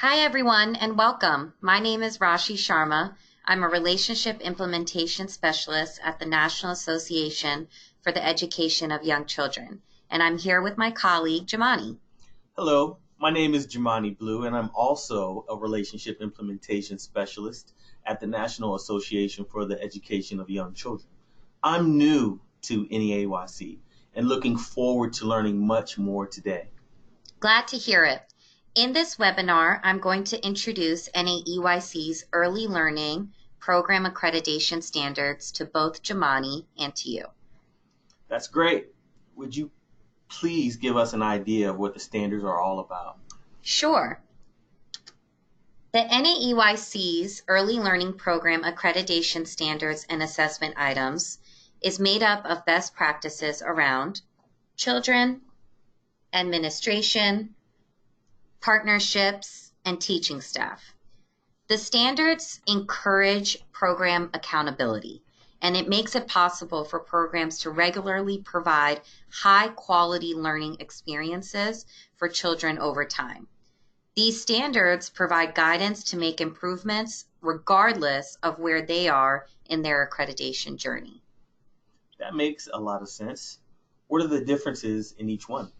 Hi, everyone, and welcome. My name is Rashi Sharma. I'm a Relationship Implementation Specialist at the National Association for the Education of Young Children, and I'm here with my colleague, Jemaane. Hello, my name is Jemaane Blue, and I'm also a Relationship Implementation Specialist at the National Association for the Education of Young Children. I'm new to NAEYC and looking forward to learning much more today. Glad to hear it. In this webinar, I'm going to introduce NAEYC's Early Learning Program Accreditation Standards to both Jemaane and to you. That's great. Would you please give us an idea of what the standards are all about? Sure. The NAEYC's Early Learning Program Accreditation Standards and Assessment Items is made up of best practices around children, administration, partnerships, and teaching staff. The standards encourage program accountability, and it makes it possible for programs to regularly provide high-quality learning experiences for children over time. These standards provide guidance to make improvements regardless of where they are in their accreditation journey. That makes a lot of sense. What are the differences in each one?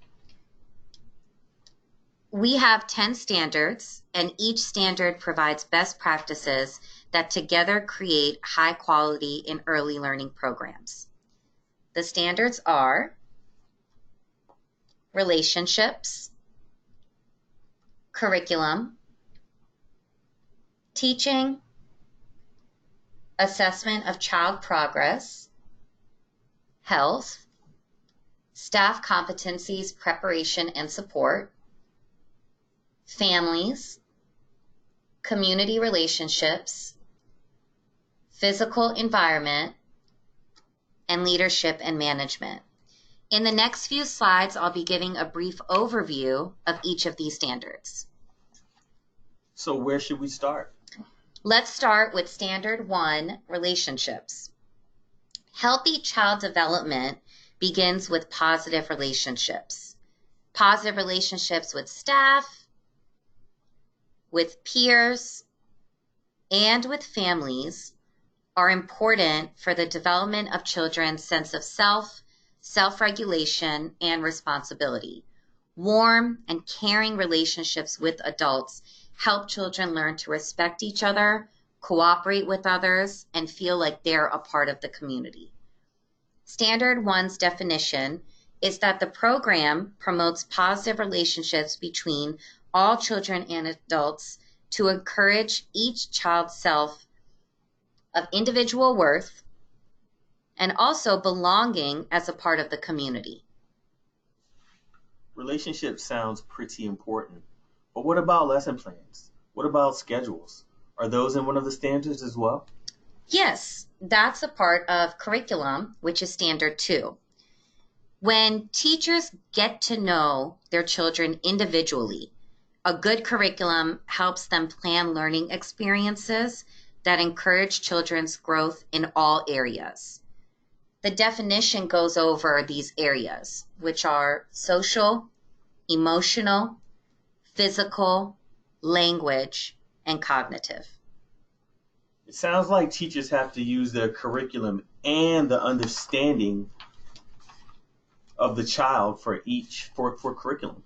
We have 10 standards, and each standard provides best practices that together create high quality in early learning programs. The standards are relationships, curriculum, teaching, assessment of child progress, health, staff competencies, preparation and support, families, community relationships, physical environment, and leadership and management. In the next few slides, I'll be giving a brief overview of each of these standards. So where should we start? Let's start with Standard 1, relationships. Healthy child development begins with positive relationships. Positive relationships with staff, with peers, and with families are important for the development of children's sense of self, self-regulation, and responsibility. Warm and caring relationships with adults help children learn to respect each other, cooperate with others, and feel like they're a part of the community. Standard 1's definition is that the program promotes positive relationships between all children and adults to encourage each child's self of individual worth and also belonging as a part of the community. Relationship sounds pretty important, but what about lesson plans? What about schedules? Are those in one of the standards as well? Yes, that's a part of curriculum, which is Standard 2. When teachers get to know their children individually, a good curriculum helps them plan learning experiences that encourage children's growth in all areas. The definition goes over these areas, which are social, emotional, physical, language, and cognitive. It sounds like teachers have to use their curriculum and the understanding of the child for curriculum.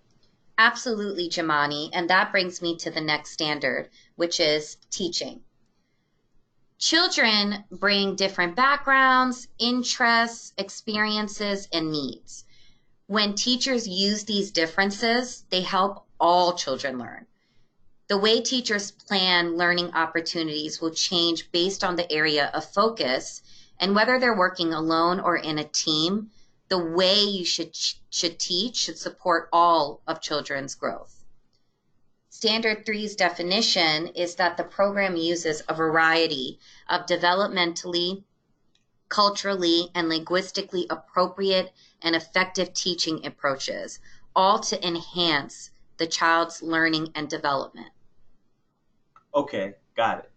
Absolutely, Jemaane, and that brings me to the next standard, which is teaching. Children bring different backgrounds, interests, experiences, and needs. When teachers use these differences, they help all children learn. The way teachers plan learning opportunities will change based on the area of focus, and whether they're working alone or in a team, the way you should teach should support all of children's growth. Standard 3's definition is that the program uses a variety of developmentally, culturally, and linguistically appropriate and effective teaching approaches, all to enhance the child's learning and development. Okay, got it.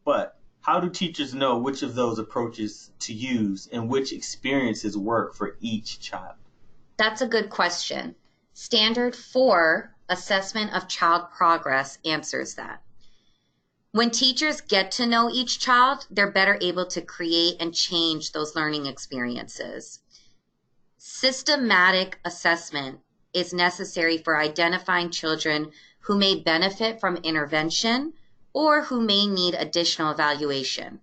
But how do teachers know which of those approaches to use and which experiences work for each child? That's a good question. Standard 4, assessment of child progress, answers that. When teachers get to know each child, they're better able to create and change those learning experiences. Systematic assessment is necessary for identifying children who may benefit from intervention or who may need additional evaluation.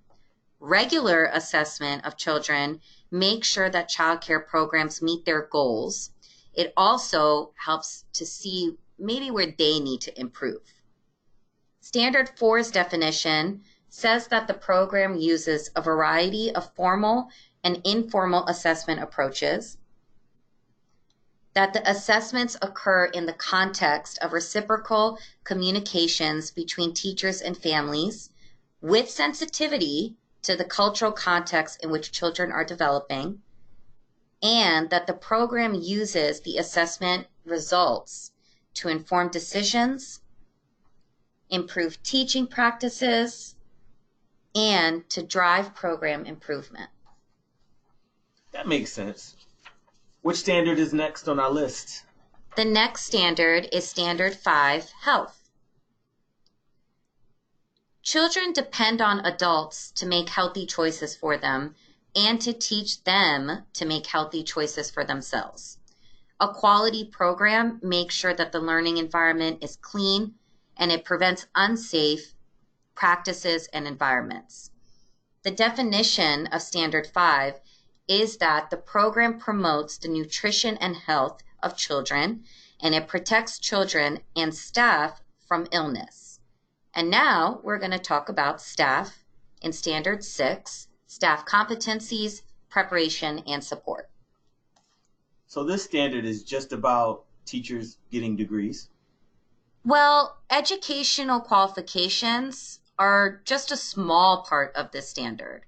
Regular assessment of children makes sure that child care programs meet their goals. It also helps to see maybe where they need to improve. Standard 4's definition says that the program uses a variety of formal and informal assessment approaches, that the assessments occur in the context of reciprocal communications between teachers and families with sensitivity to the cultural context in which children are developing, and that the program uses the assessment results to inform decisions, improve teaching practices, and to drive program improvement. That makes sense. Which standard is next on our list? The next standard is Standard 5, Health. Children depend on adults to make healthy choices for them and to teach them to make healthy choices for themselves. A quality program makes sure that the learning environment is clean and it prevents unsafe practices and environments. The definition of Standard 5 is that the program promotes the nutrition and health of children, and it protects children and staff from illness. And now we're going to talk about staff in Standard 6, staff competencies, preparation, and support. So this standard is just about teachers getting degrees? Well, educational qualifications are just a small part of this standard.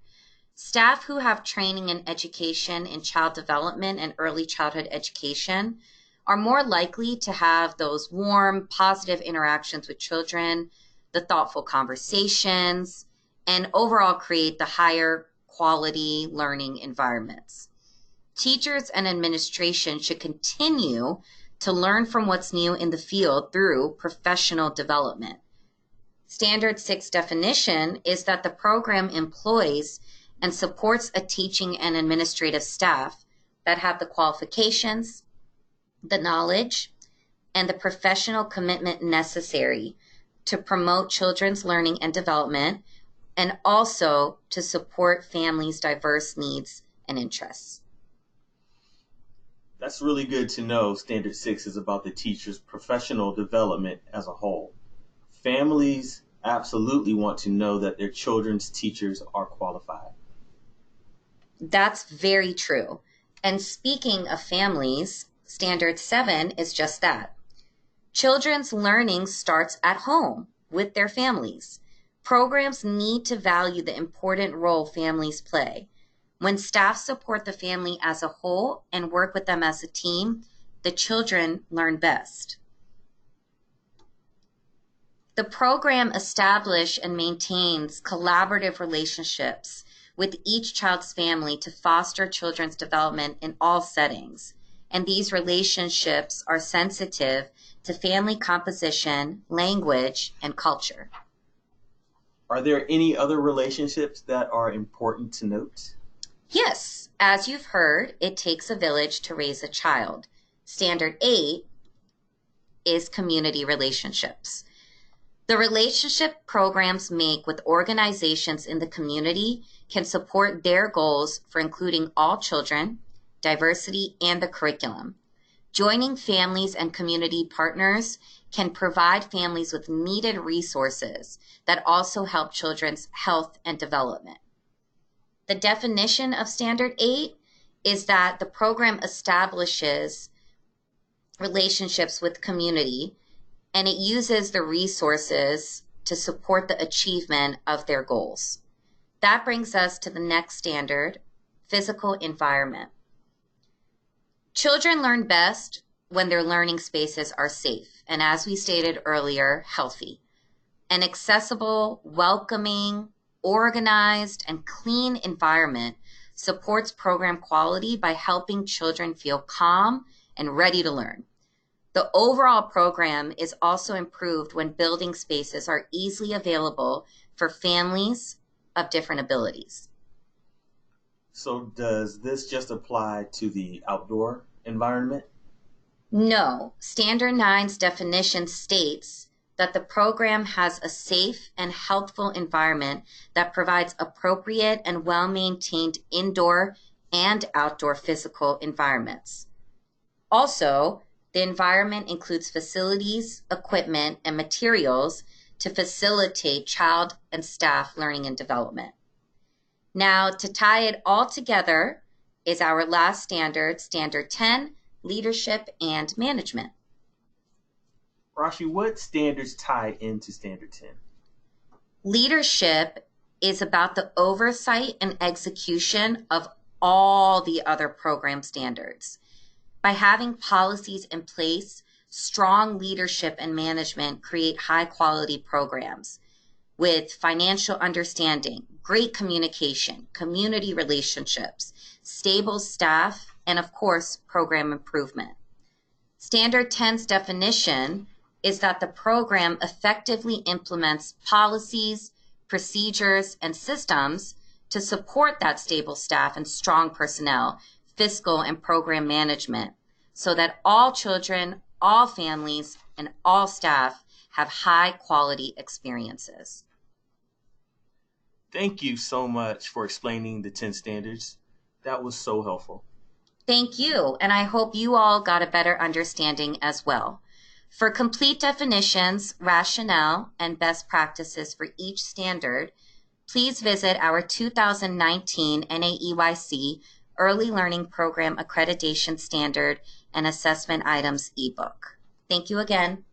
Staff who have training and education in child development and early childhood education are more likely to have those warm, positive interactions with children, the thoughtful conversations, and overall create the higher quality learning environments. Teachers and administration should continue to learn from what's new in the field through professional development. Standard 6 definition is that the program employs and supports a teaching and administrative staff that have the qualifications, the knowledge, and the professional commitment necessary to promote children's learning and development, and also to support families' diverse needs and interests. That's really good to know. Standard 6 is about the teacher's professional development as a whole. Families absolutely want to know that their children's teachers are qualified. That's very true. And speaking of families, Standard 7 is just that. Children's learning starts at home with their families. Programs need to value the important role families play. When staff support the family as a whole and work with them as a team, the children learn best. The program establishes and maintains collaborative relationships with each child's family to foster children's development in all settings. And these relationships are sensitive to family composition, language, and culture. Are there any other relationships that are important to note? Yes, as you've heard, it takes a village to raise a child. Standard 8 is community relationships. The relationship programs make with organizations in the community can support their goals for including all children, diversity, and the curriculum. Joining families and community partners can provide families with needed resources that also help children's health and development. The definition of Standard 8 is that the program establishes relationships with community and it uses the resources to support the achievement of their goals. That brings us to the next standard, physical environment. Children learn best when their learning spaces are safe and, as we stated earlier, healthy. An accessible, welcoming, organized, and clean environment supports program quality by helping children feel calm and ready to learn. The overall program is also improved when building spaces are easily available for families of different abilities. So does this just apply to the outdoor environment? No, Standard 9's definition states that the program has a safe and healthful environment that provides appropriate and well-maintained indoor and outdoor physical environments. Also, the environment includes facilities, equipment, and materials to facilitate child and staff learning and development. Now, to tie it all together is our last standard, Standard 10, Leadership and Management. Rashi, what standards tie into Standard 10? Leadership is about the oversight and execution of all the other program standards. By having policies in place, strong leadership and management create high-quality programs with financial understanding, great communication, community relationships, stable staff, and of course, program improvement. Standard 10's definition is that the program effectively implements policies, procedures, and systems to support that stable staff and strong personnel, fiscal and program management, so that all children, all families, and all staff have high-quality experiences. Thank you so much for explaining the 10 standards. That was so helpful. Thank you, and I hope you all got a better understanding as well. For complete definitions, rationale, and best practices for each standard, please visit our 2019 NAEYC Early Learning Program Accreditation Standard and Assessment Items ebook. Thank you again.